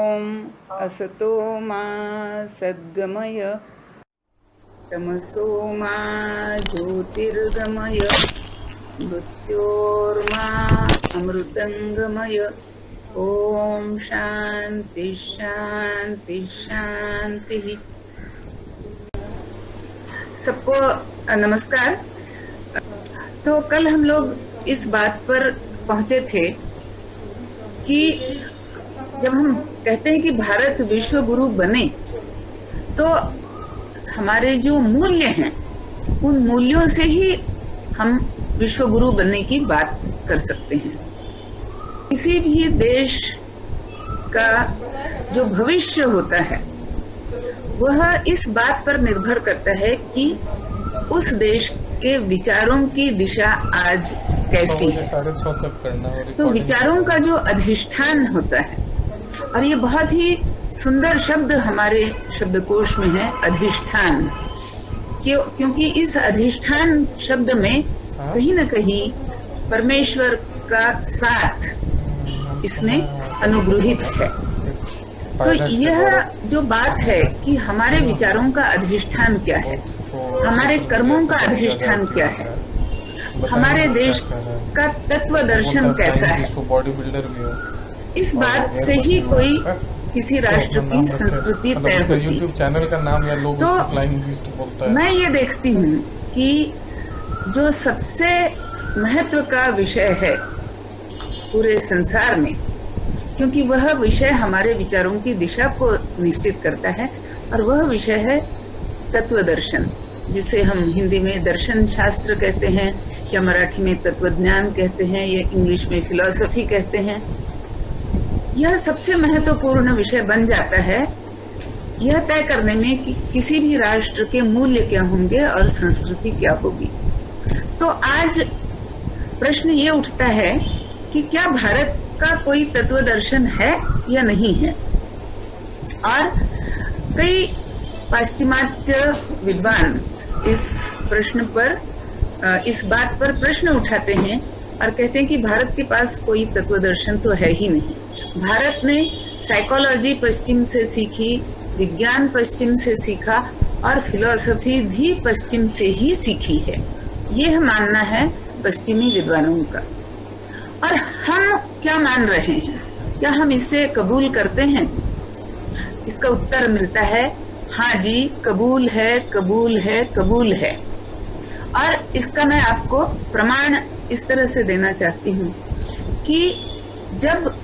ॐ असतो मा सद्गमय तमसो मा ज्योतिर्गमय मृत्योर्मा अमृतंगमय। ओम शांति शांति शांति। सबको नमस्कार। तो कल हम लोग इस बात पर पहुंचे थे कि जब हम कहते हैं कि भारत विश्व गुरु बने तो हमारे जो मूल्य हैं उन मूल्यों से ही हम विश्व गुरु बनने की बात कर सकते हैं। किसी भी देश का जो भविष्य होता है वह इस बात पर निर्भर करता है कि उस देश के विचारों की दिशा आज कैसी है। तो विचारों का जो अधिष्ठान होता है, और ये बहुत ही सुंदर शब्द हमारे शब्दकोश में है, अधिष्ठान। क्योंकि इस अधिष्ठान शब्द में कहीं न कहीं परमेश्वर का साथ इसमें अनुग्रहित है। तो यह जो बात है कि हमारे विचारों का अधिष्ठान क्या है, हमारे कर्मों का अधिष्ठान क्या है, हमारे देश का तत्व दर्शन कैसा है, इस बात से ही कोई किसी राष्ट्र की संस्कृति तय होती है। चैनल का नाम या लोगो तो बोलता है। मैं ये देखती हूँ कि जो सबसे महत्व का विषय है पूरे संसार में, क्योंकि वह विषय हमारे विचारों की दिशा को निश्चित करता है, और वह विषय है तत्व दर्शन, जिसे हम हिंदी में दर्शन शास्त्र कहते हैं, या मराठी में तत्वज्ञान कहते हैं, या इंग्लिश में फिलॉसफी कहते हैं। यह सबसे महत्वपूर्ण विषय बन जाता है यह तय करने में कि किसी भी राष्ट्र के मूल्य क्या होंगे और संस्कृति क्या होगी। तो आज प्रश्न ये उठता है कि क्या भारत का कोई तत्व दर्शन है या नहीं है। और कई पाश्चिमात्य विद्वान इस प्रश्न पर, इस बात पर प्रश्न उठाते हैं और कहते हैं कि भारत के पास कोई तत्व दर्शन तो है ही नहीं। भारत ने साइकोलॉजी पश्चिम से सीखी, विज्ञान पश्चिम से सीखा, और फिलॉसफी भी पश्चिम से ही सीखी है, यह मानना है पश्चिमी विद्वानों का। और हम क्या मान रहे हैं, क्या हम इसे कबूल करते हैं? इसका उत्तर मिलता है हाँ जी, कबूल है, कबूल है, कबूल है। और इसका मैं आपको प्रमाण इस तरह से देना चाहती हूँ कि जब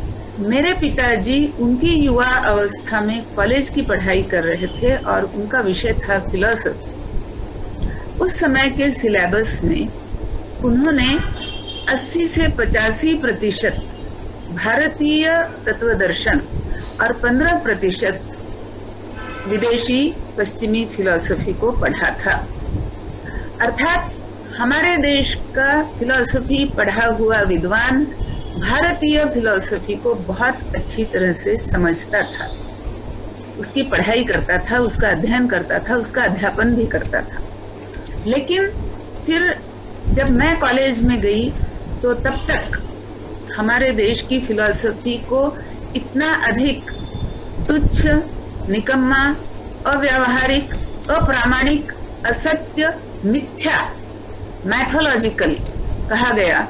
मेरे पिताजी उनकी युवा अवस्था में कॉलेज की पढ़ाई कर रहे थे और उनका विषय था फिलॉसफी, उस समय के सिलेबस में उन्होंने 80 से 85% भारतीय तत्वदर्शन और 15% विदेशी पश्चिमी फिलॉसफी को पढ़ा था। अर्थात हमारे देश का फिलॉसफी पढ़ा हुआ विद्वान भारतीय फिलॉसफी को बहुत अच्छी तरह से समझता था, उसकी पढ़ाई करता था, उसका अध्ययन करता था, उसका अध्यापन भी करता था। लेकिन फिर जब मैं कॉलेज में गई तो तब तक हमारे देश की फिलॉसफी को इतना अधिक तुच्छ, निकम्मा, अव्यावहारिक, अप्रामाणिक, असत्य, मिथ्या, मैथोलॉजिकल कहा गया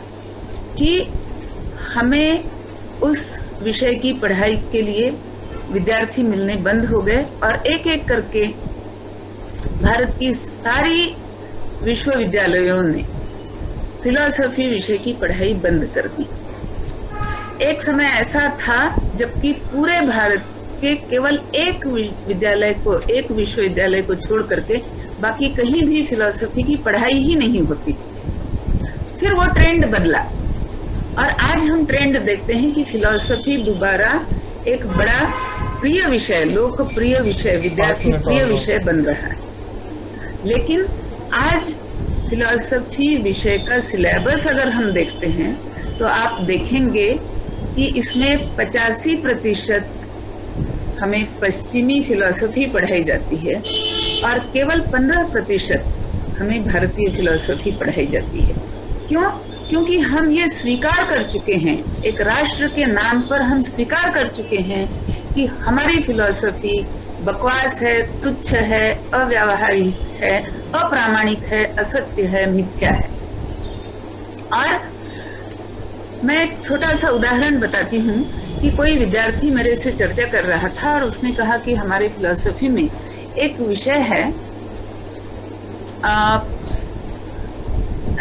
कि हमें उस विषय की पढ़ाई के लिए विद्यार्थी मिलने बंद हो गए, और एक एक करके भारत की सारी विश्वविद्यालयों ने फिलॉसफी विषय की पढ़ाई बंद कर दी। एक समय ऐसा था जबकि पूरे भारत के केवल एक विश्वविद्यालय को छोड़ करके बाकी कहीं भी फिलॉसफी की पढ़ाई ही नहीं होती थी। फिर वो ट्रेंड बदला, और आज हम ट्रेंड देखते हैं कि फिलॉसफी दोबारा एक बड़ा प्रिय विषय, लोकप्रिय विषय, विद्यार्थी प्रिय विषय बन रहा है। लेकिन आज फिलॉसफी विषय का सिलेबस अगर हम देखते हैं तो आप देखेंगे कि इसमें 85% हमें पश्चिमी फिलॉसफी पढ़ाई जाती है और केवल 15% हमें भारतीय फिलॉसफी पढ़ाई जाती है। क्यों? क्योंकि हम ये स्वीकार कर चुके हैं, एक राष्ट्र के नाम पर हम स्वीकार कर चुके हैं कि हमारी फिलॉसफी बकवास है, तुच्छ है, अव्यावहारिक है, अप्रामाणिक है, असत्य है, मिथ्या है। और मैं एक छोटा सा उदाहरण बताती हूँ कि कोई विद्यार्थी मेरे से चर्चा कर रहा था और उसने कहा कि हमारे फिलॉसफी में एक विषय है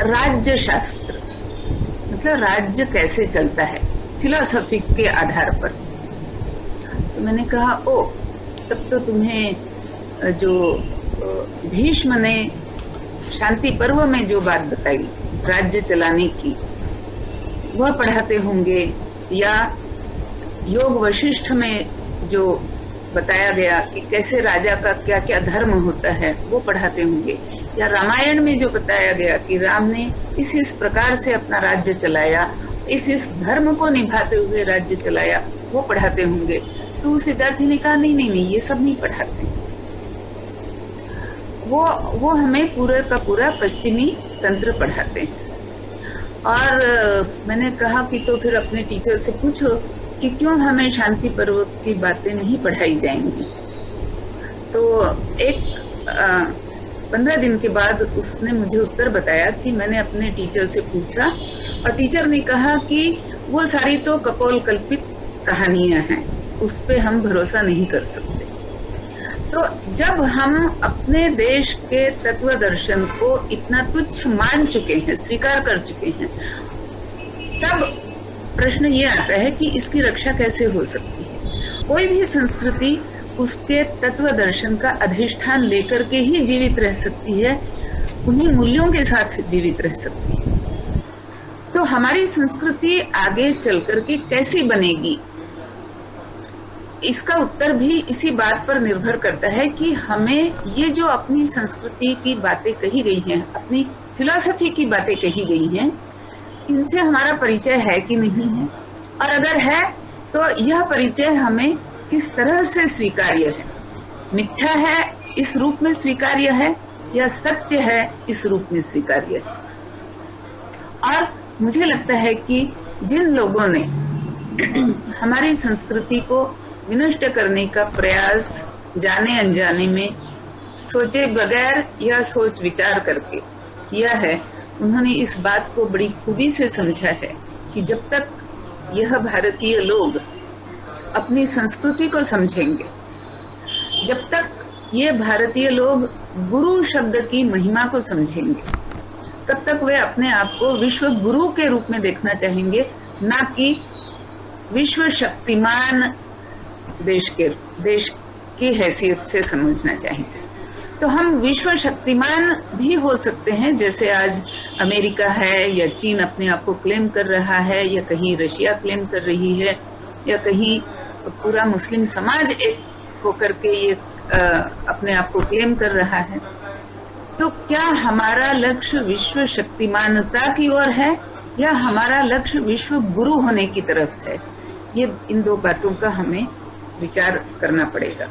राज्य शास्त्र, मतलब राज्य कैसे चलता है फिलॉसफी के आधार पर। तो मैंने कहा ओ, तब तो तुम्हें जो भीष्म ने शांति पर्व में जो बात बताई राज्य चलाने की वह पढ़ाते होंगे, या योग वशिष्ठ में जो बताया गया कि कैसे राजा का क्या क्या धर्म होता है वो पढ़ाते होंगे, या रामायण में जो बताया गया कि राम ने इस प्रकार से अपना राज्य चलाया, इस धर्म को निभाते हुए राज्य चलाया, वो पढ़ाते होंगे। तो उस विद्यार्थी ने कहा नहीं नहीं नहीं, ये सब नहीं पढ़ाते, वो हमें पूरा का पूरा पश्चिमी तंत्र पढ़ाते हैं। और मैंने कहा कि तो फिर अपने टीचर से पूछो कि क्यों हमें शांति पर्व की बातें नहीं पढ़ाई जाएंगी। तो एक 15 दिन के बाद उसने मुझे उत्तर बताया कि मैंने अपने टीचर से पूछा और टीचर ने कहा कि वो सारी तो कपोल कल्पित कहानियां हैं, उस पे हम भरोसा नहीं कर सकते। तो जब हम अपने देश के तत्व दर्शन को इतना तुच्छ मान चुके हैं, स्वीकार कर चुके हैं, तब प्रश्न ये आता है कि इसकी रक्षा कैसे हो सकती है। कोई भी संस्कृति उसके तत्व दर्शन का अधिष्ठान लेकर के ही जीवित रह सकती है, उन्हीं मूल्यों के साथ जीवित रह सकती है। तो हमारी संस्कृति आगे चल करके कैसी बनेगी, इसका उत्तर भी इसी बात पर निर्भर करता है कि हमें ये जो अपनी संस्कृति की बातें कही गई हैं, अपनी फिलॉसफी की बातें कही गई हैं, इनसे हमारा परिचय है कि नहीं है, और अगर है तो यह परिचय हमें किस तरह से स्वीकार्य है। मिथ्या है इस रूप में स्वीकार्य है या सत्य है इस रूप में स्वीकार्य है। और मुझे लगता है कि जिन लोगों ने हमारी संस्कृति को विनष्ट करने का प्रयास जाने अनजाने में सोचे बगैर या सोच विचार करके किया है, उन्होंने इस बात को बड़ी खूबी से समझा है कि जब तक यह भारतीय लोग अपनी संस्कृति को समझेंगे, जब तक ये भारतीय लोग गुरु शब्द की महिमा को समझेंगे, तब तक वे अपने आप को विश्व गुरु के रूप में देखना चाहेंगे, ना कि विश्व शक्तिमान देश की हैसियत से समझना चाहेंगे। तो हम विश्व शक्तिमान भी हो सकते हैं, जैसे आज अमेरिका है या चीन अपने आप को क्लेम कर रहा है, या कहीं रशिया क्लेम कर रही है, या कहीं पूरा मुस्लिम समाज एक होकर के ये अपने आप को क्लेम कर रहा है। तो क्या हमारा लक्ष्य विश्व शक्तिमानता की ओर है या हमारा लक्ष्य विश्व गुरु होने की तरफ है? ये इन दो बातों का हमें विचार करना पड़ेगा।